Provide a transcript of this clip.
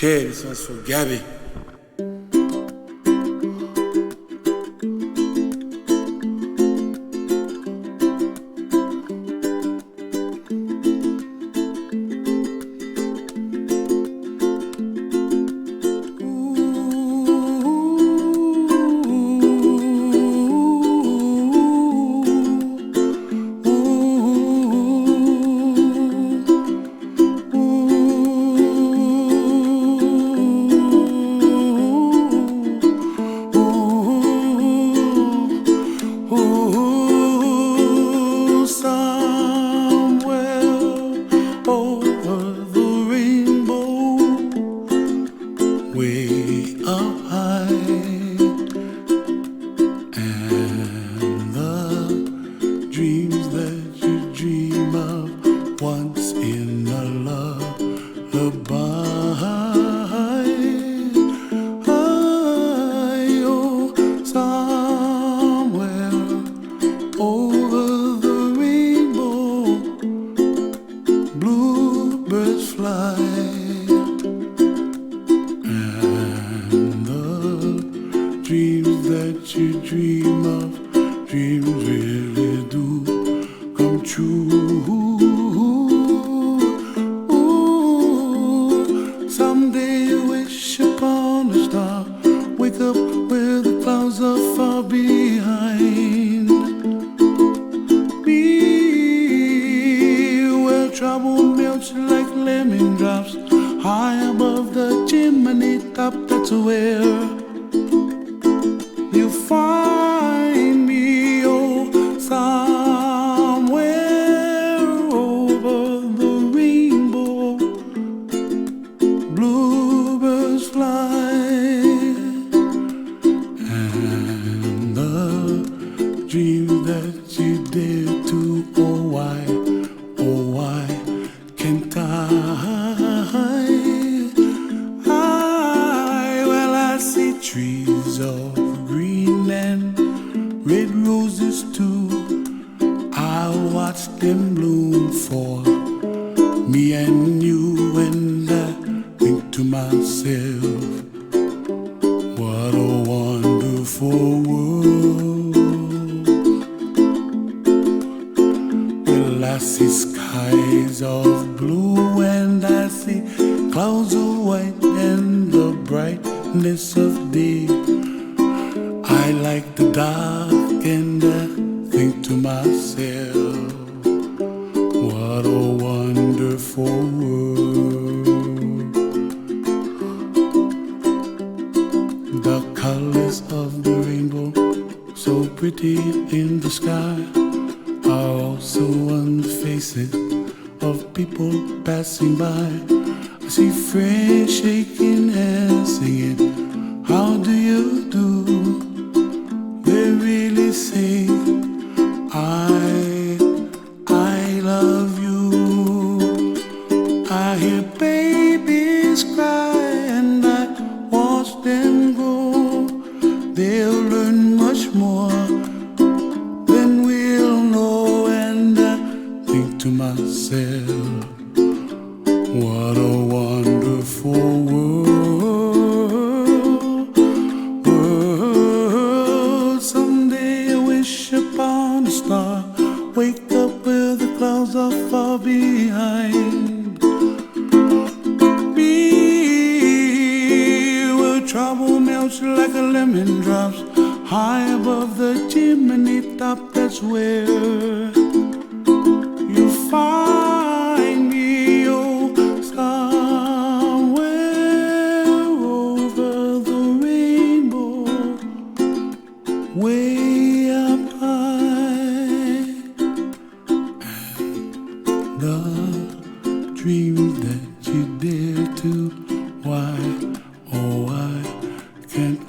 Okay, this one's for Gabby. Way up high, and the dreams that you dream of once in a lullaby. Oh, somewhere over the rainbow, bluebirds fly. Dreams that you dream of, dreams really do come true. Ooh, someday you wish upon a star, wake up where the clouds are far behind me, where trouble melts like lemon drops, high above the chimney top. That's where you find me, oh, somewhere over the rainbow, bluebirds fly, and the dreams that you dare to, oh why can't well, I see trees of green and red roses too. I watch them bloom for me and you, and I think to myself, what a wonderful world. Well, I see skies of blue and I see clouds of white and the brightness of day. I like the dark and I think to myself, what a wonderful world. The colors of the rainbow, so pretty in the sky, are also on the faces of people passing by. I see friends shaking hands singing, how do you do? They really say, I love you. I hear babies cry and I watch them grow. They'll learn much more than we'll know, and I think to myself, what a wonderful world. Someday I wish upon a star, wake up where the clouds are far behind me, where trouble melts like a lemon drops, high above the chimney top. That's where you find me, oh, somewhere over the rainbow, way up high, and the dreams that you dare to, why, oh why can't